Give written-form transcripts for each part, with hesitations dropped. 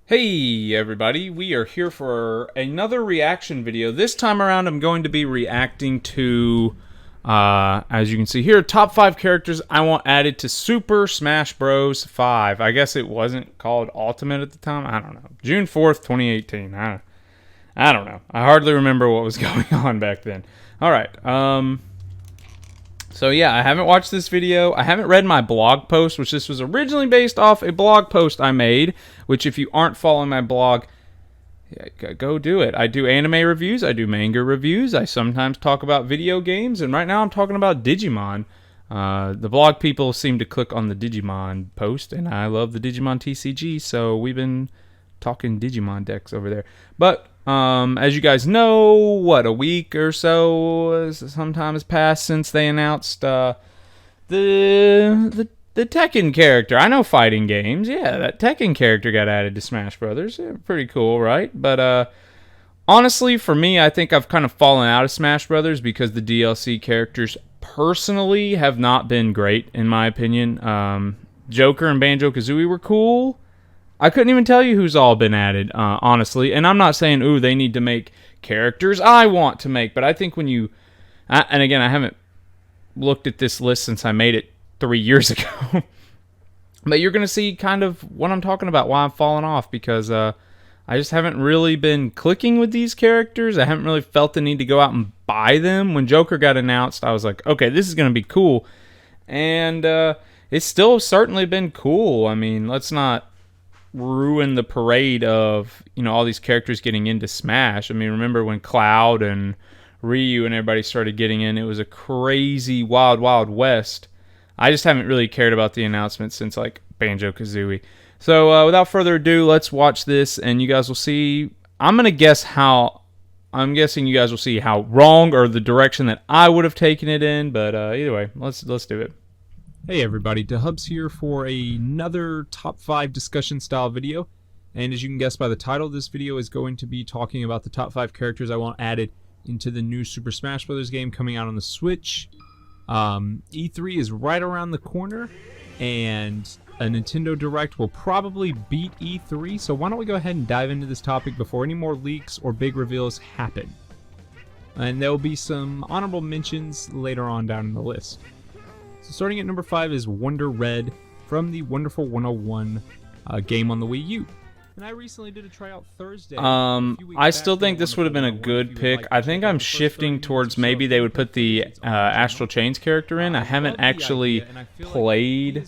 Hey everybody, we are here for another reaction video. This time around I'm going to be reacting to, as you can see here, top 5 characters I want added to Super Smash Bros. 5. I guess it wasn't called Ultimate at the time, I don't know. June 4th, 2018, I don't know. I hardly remember what was going on back then. Alright, so yeah, I haven't watched this video. I haven't read my blog post, which this was originally based off a blog post I made, which if you aren't following my blog, yeah, go do it. I do anime reviews. I do manga reviews. I sometimes talk about video games, and right now I'm talking about Digimon. The blog people seem to click on the Digimon post, and I love the Digimon TCG, so we've been talking Digimon decks over there. But as you guys know, what, a week or so sometime has passed since they announced the Tekken character. I know fighting games. Yeah, that Tekken character got added to Smash Brothers. Yeah, pretty cool, right? But honestly, for me, I think I've kind of fallen out of Smash Brothers because the DLC characters personally have not been great, in my opinion. Joker and Banjo-Kazooie were cool. I couldn't even tell you who's all been added, honestly. And I'm not saying, ooh, they need to make characters I want to make. But I think when you... and again, I haven't looked at this list since I made it 3 years ago. But you're going to see kind of what I'm talking about, why I'm falling off. Because I just haven't really been clicking with these characters. I haven't really felt the need to go out and buy them. When Joker got announced, I was like, okay, this is going to be cool. And it's still certainly been cool. I mean, let's not ruin the parade of, you know, all these characters getting into Smash. I mean, remember when Cloud and Ryu and everybody started getting in? It was a crazy wild west. I just haven't really cared about the announcement since like Banjo-Kazooie. So without further ado, let's watch this and you guys will see. I'm guessing you guys will see how wrong or the direction that I would have taken it in, but either way, let's do it. Hey everybody, DeHubs here for another top 5 discussion style video, and as you can guess by the title, this video is going to be talking about the top 5 characters I want added into the new Super Smash Bros. Game coming out on the Switch. E3 is right around the corner, and a Nintendo Direct will probably beat E3, so why don't we go ahead and dive into this topic before any more leaks or big reveals happen. And there will be some honorable mentions later on down in the list. So starting at number 5 is Wonder Red from the Wonderful 101 game on the Wii U. And I recently did a tryout Thursday. I still think this would have been a good pick. I think I'm shifting towards maybe they would put the Astral Chains character in. I haven't actually played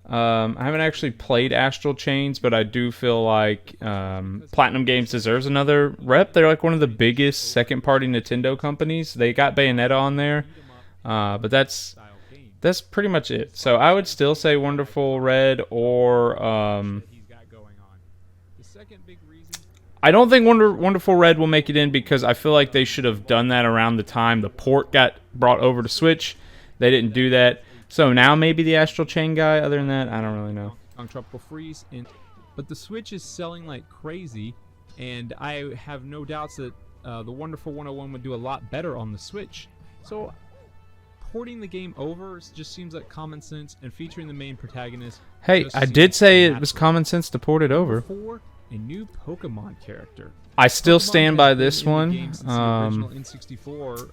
Astral Chains, but I do feel like Platinum Games deserves another rep. They're like one of the biggest second-party Nintendo companies. They got Bayonetta on there, but that's pretty much it. So I would still say Wonderful Red or I don't think Wonderful Red will make it in because I feel like they should have done that around the time the port got brought over to Switch. They didn't do that. So now maybe the Astral Chain guy. Other than that, I don't really know. On Tropical Freeze, but the Switch is selling like crazy, and I have no doubts that the Wonderful 101 would do a lot better on the Switch. So porting the game over just seems like common sense, and featuring the main protagonist. Hey, I did say it was common sense to port it over. For a new Pokemon character. I still stand by this one. N64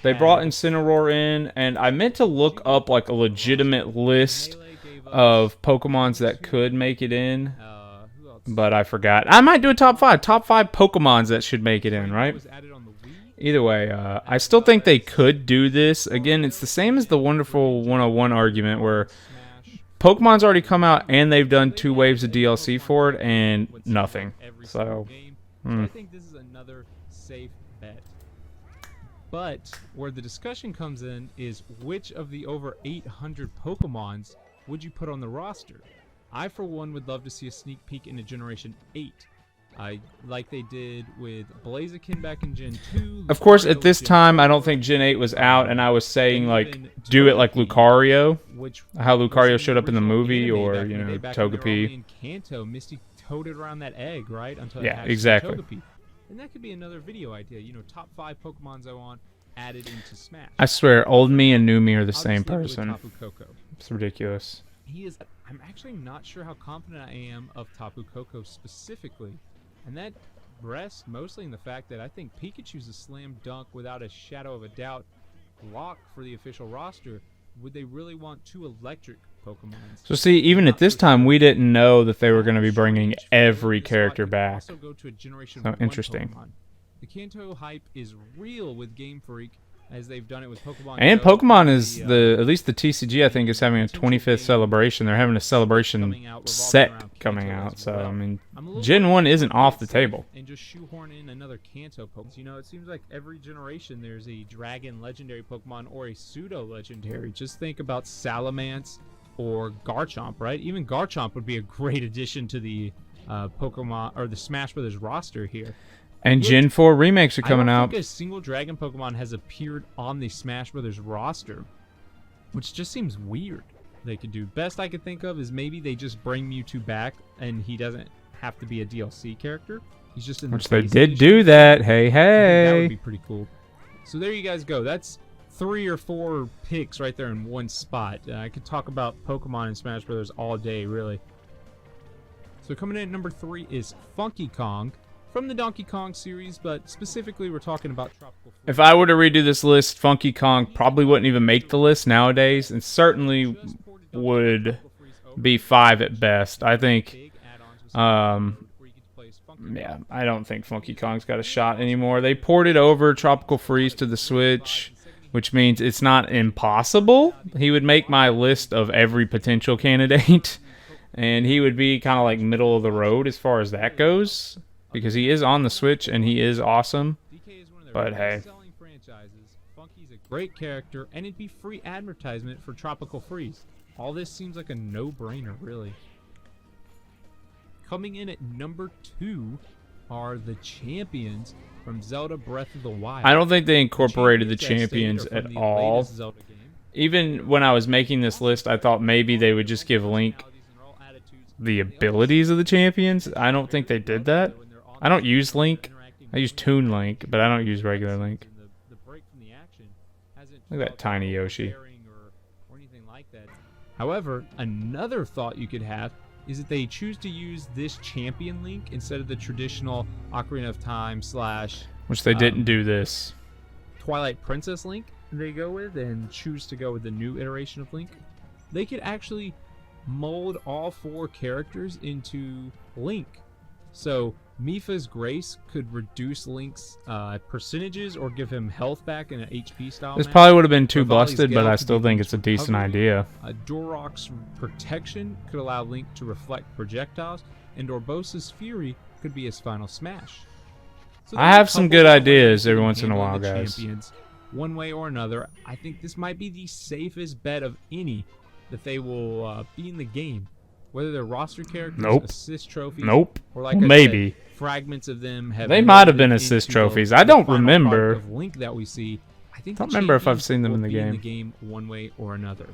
they brought Incineroar in, and I meant to look up like a legitimate list of Pokemons that could make it in, but I forgot. I might do a top 5 Pokemons that should make it in, right? Either way, I still think they could do this. Again, it's the same as the Wonderful 101 argument where Pokemon's already come out and they've done 2 waves of DLC for it and nothing. So I think this is another safe bet. But where the discussion comes in is which of the over 800 Pokemons would you put on the roster? I, for one, would love to see a sneak peek into Generation 8. Like they did with Blaziken back in Gen 2. Of course, at this time, I don't think Gen 8 was out, and I was saying, like, do it like Lucario. How Lucario showed up in the movie, or, you know, Togepi. In Kanto, Misty toted around that egg, right? Until yeah, exactly. Togepi. And that could be another video idea. You know, top 5 Pokemons I want added into Smash. I swear, old me and new me are the same person. It's ridiculous. he is. I'm actually not sure how confident I am of Tapu Koko specifically, and that rests mostly in the fact that I think Pikachu's a slam dunk without a shadow of a doubt lock for the official roster. Would they really want two electric Pokemons? So see, even at this time, we didn't know that they were going to be bringing every character back. Also go to a Generation So 1 interesting. Pokemon. The Kanto hype is real with Game Freak, as they've done it with Pokemon. And Go, Pokemon is at least the TCG, I think, is having a 25th celebration. They're having a celebration set coming out. So, I mean, Gen 1 isn't off the table. And just shoehorn in another Kanto Pokemon. You know, it seems like every generation there's a Dragon Legendary Pokemon or a Pseudo Legendary. Just think about Salamence or Garchomp, right? Even Garchomp would be a great addition to the Pokemon or the Smash Brothers roster here. And Gen 4 remakes are coming I don't out. think a single Dragon Pokemon has appeared on the Smash Brothers roster, which just seems weird. They could do. Best I could think of is maybe they just bring Mewtwo back, and he doesn't have to be a DLC character. He's just in the Which they base did edition. do that. Hey, I think that would hey. be pretty cool. So there you guys go. That's 3 or 4 picks right there in one spot. I could talk about Pokemon and Smash Brothers all day, really. So coming in at number 3 is Funky Kong from the Donkey Kong series, but specifically we're talking about Tropical Freeze. If I were to redo this list, Funky Kong probably wouldn't even make the list nowadays, and certainly would be 5 at best. I think, yeah, I don't think Funky Kong's got a shot anymore. They ported over Tropical Freeze to the Switch, which means it's not impossible. He would make my list of every potential candidate, and he would be kind of like middle of the road as far as that goes, because he is on the Switch and he is awesome. But hey. Funky's a great character, and it'd be free advertisement for Tropical Freeze. All this seems like a no-brainer, really. Coming in at number 2 are the champions from Zelda Breath of the Wild. I don't think they incorporated the champions at all. Even when I was making this list, I thought maybe they would just give Link the abilities of the champions. I don't think they did that. I don't use Link. I use Toon Link, but I don't use regular Link. Look at that tiny Yoshi. However, another thought you could have is that they choose to use this champion Link instead of the traditional Ocarina of Time / Which they didn't do this. Twilight Princess Link they go with, and choose to go with the new iteration of Link. They could actually mold all 4 characters into Link. So Mipha's Grace could reduce Link's percentages or give him health back in an HP style. This probably would have been too busted, but I still think it's a decent idea. Dorok's Protection could allow Link to reflect projectiles, and Orbosa's Fury could be his final smash. So I have some good ideas every once in a while, guys. Champions, one way or another, I think this might be the safest bet of any that they will be in the game. Whether they're roster characters, assist trophies, or like maybe I said, fragments of them have. They might have been assist trophies. I don't remember. Of Link that we see. I think don't remember if I've seen them in the game. In the game, one way or another.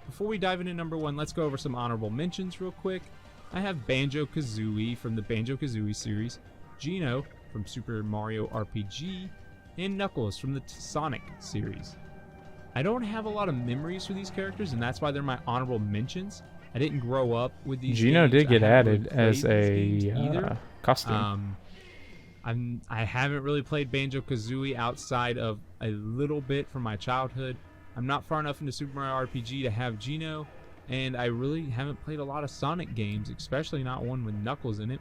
Before we dive into number 1, let's go over some honorable mentions real quick. I have Banjo-Kazooie from the Banjo-Kazooie series, Geno from Super Mario RPG, and Knuckles from the Sonic series. I don't have a lot of memories for these characters, and that's why they're my honorable mentions. I didn't grow up with these Geno games. did get added really as a costume. I haven't really played Banjo-Kazooie outside of a little bit from my childhood. I'm not far enough into Super Mario RPG to have Geno, and I really haven't played a lot of Sonic games, especially not one with Knuckles in it.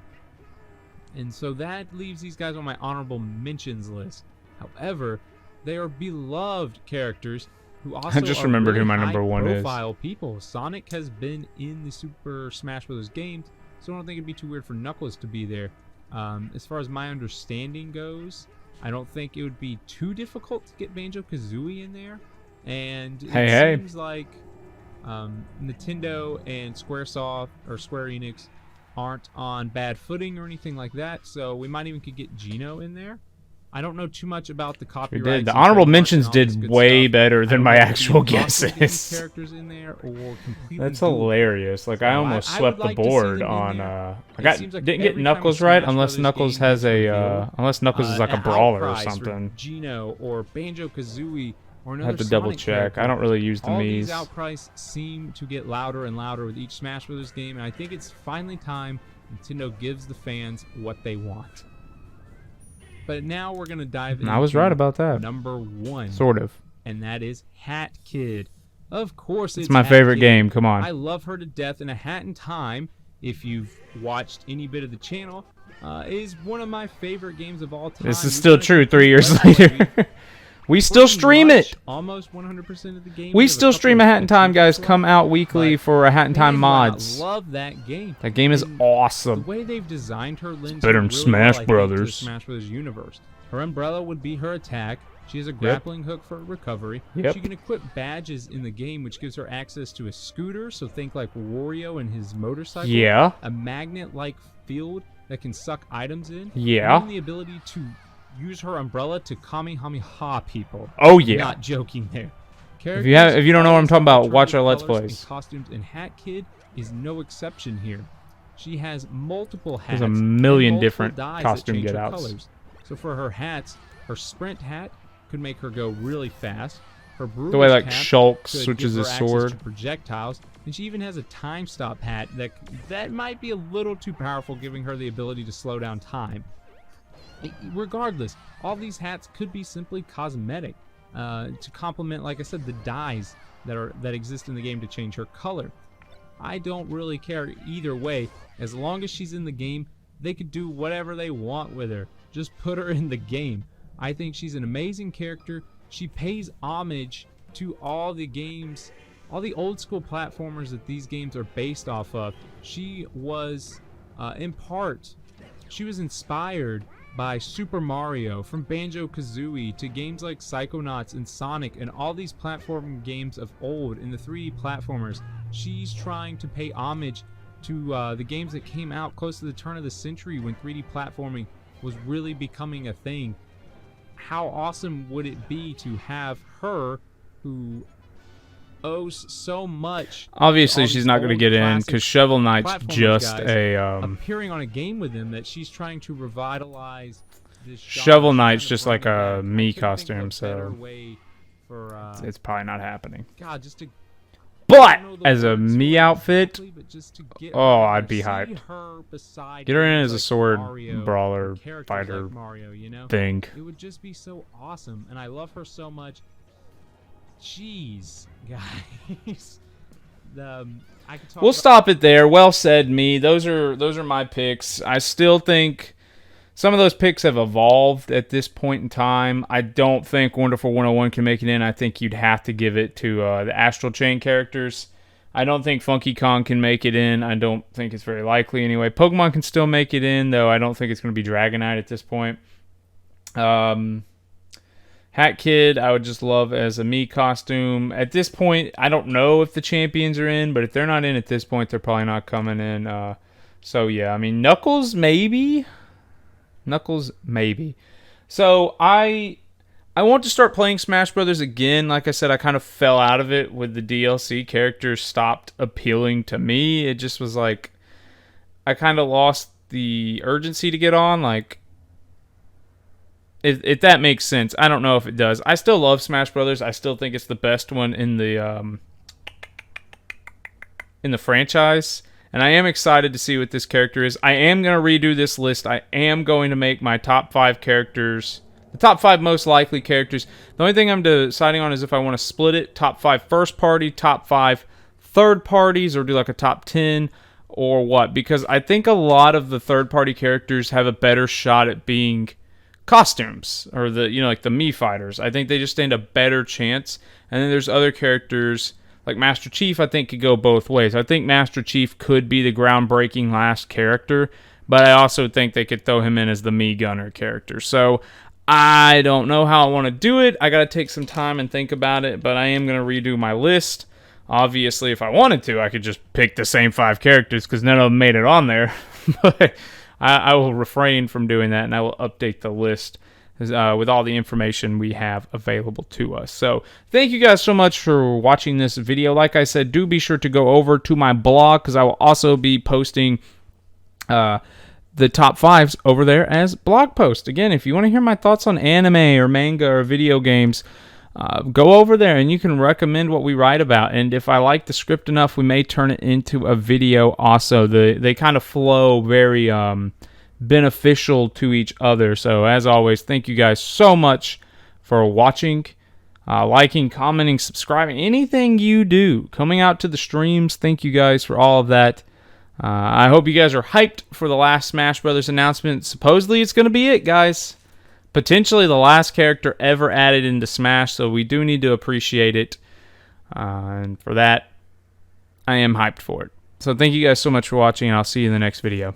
And so that leaves these guys on my honorable mentions list. However, they are beloved characters who also I just remembered who my number 1 is. High-profile people. Sonic has been in the Super Smash Bros. Games, so I don't think it'd be too weird for Knuckles to be there. As far as my understanding goes, I don't think it would be too difficult to get Banjo-Kazooie in there. And it seems like Nintendo and Square Enix aren't on bad footing or anything like that, so we might even could get Geno in there. I don't know too much about the copyright. We did. The honorable mentions did way better than my actual guesses. Characters in there or That's hilarious. Like I almost swept the board on. I didn't get Knuckles right unless Knuckles has a unless Knuckles is like a brawler or something. Geno or Banjo-Kazooie or I another have to double Sonic check. character. I don't really use the All Mii's. these outcries seem to get louder and louder with each Smash Bros. Game, and I think it's finally time Nintendo gives the fans what they want. But now we're going to dive into I was right about that. number 1. Sort of. And that is Hat Kid. Of course, it's my Hat favorite Kid. game. Come on. I love her to death, and A Hat in Time, if you've watched any bit of the channel, is one of my favorite games of all time. This is still true 3 years later. We still stream it. Almost 100% of the game. We still stream A Hat in Time, guys. Come out weekly for A Hat in Time mods. I love that game. That game is awesome. The way they've designed her lends better her than really Smash well, I think, Brothers. to the Smash Brothers universe. Her umbrella would be her attack. She has a grappling hook for recovery. Yep. She can equip badges in the game, which gives her access to a scooter, so think like Wario and his motorcycle. Yeah. A magnet-like field that can suck items in. Yeah. And the ability to use her umbrella to Kamehameha people. Oh yeah. Not joking there. If you don't know what I'm talking about, watch our Let's Plays. Costumes, and Hat Kid is no exception here. She has multiple hats. There's a million and multiple different dyes costume that change her get-outs. colors. So for her hats, her sprint hat could make her go really fast. Her The way like Brewer's cap Shulk could switches give his her access sword. to projectiles, and she even has a time stop hat that might be a little too powerful, giving her the ability to slow down time. Regardless, all these hats could be simply cosmetic to complement, like I said, the dyes that exist in the game to change her color. I don't really care either way. As long as she's in the game, they could do whatever they want with her. Just put her in the game. I think she's an amazing character. She pays homage to all the games, all the old school platformers that these games are based off of. She was, in part, she was inspired by Super Mario, from Banjo-Kazooie to games like Psychonauts and Sonic and all these platform games of old in the 3D platformers. She's trying to pay homage to the games that came out close to the turn of the century when 3D platforming was really becoming a thing. How awesome would it be to have her, who owes so much? Obviously, she's not going to get in because Shovel Knight's platformers, just guys, a appearing on a game with them, that she's trying to revitalize this genre. Shovel She's Knight's trying to just bring like it a back. I couldn't Mii think of a costume, better so way for, it's probably not happening. God, just to But as a Mii outfit, but just to get oh, her, I'd be see hyped. her beside Get her in games as a like sword Mario, brawler or characters fighter like Mario, you know? thing. It would just be so awesome, and I love her so much. Jeez, guys. I could talk We'll about stop it there. Well said, me. Those are my picks. I still think some of those picks have evolved at this point in time. I don't think Wonderful 101 can make it in. I think you'd have to give it to the Astral Chain characters. I don't think Funky Kong can make it in. I don't think it's very likely anyway. Pokemon can still make it in, though I don't think it's going to be Dragonite at this point. Hat Kid, I would just love as a Mii costume. At this point, I don't know if the champions are in, but if they're not in at this point, they're probably not coming in. So, yeah, I mean, Knuckles, maybe. So, I want to start playing Smash Brothers again. Like I said, I kind of fell out of it with the DLC. Characters stopped appealing to me. It just was like, I kind of lost the urgency to get on. Like, if that makes sense. I don't know if it does. I still love Smash Brothers. I still think it's the best one in the franchise. And I am excited to see what this character is. I am going to redo this list. I am going to make my top 5 characters, the top 5 most likely characters. The only thing I'm deciding on is if I want to split it, top 5 first party, top 5 third parties, or do like a top 10 or what. Because I think a lot of the third party characters have a better shot at being costumes, or like the Mii fighters. I think they just stand a better chance. And then there's other characters like Master Chief, I think could go both ways. I think Master Chief could be the groundbreaking last character, but I also think they could throw him in as the Mii Gunner character. So I don't know how I want to do it. I got to take some time and think about it, but I am going to redo my list. Obviously, if I wanted to, I could just pick the same 5 characters because none of them made it on there. But I will refrain from doing that, and I will update the list with all the information we have available to us. So thank you guys so much for watching this video. Like I said, do be sure to go over to my blog because I will also be posting the top 5s over there as blog posts. Again, if you want to hear my thoughts on anime or manga or video games, go over there and you can recommend what we write about. And if I like the script enough, we may turn it into a video also. They kind of flow very beneficial to each other. So as always, thank you guys so much for watching, liking, commenting, subscribing, anything you do, coming out to the streams. Thank you guys for all of that. I hope you guys are hyped for the last Smash Brothers announcement. Supposedly it's going to be it, guys. Potentially the last character ever added into Smash, so we do need to appreciate it. And for that, I am hyped for it. So thank you guys so much for watching, and I'll see you in the next video.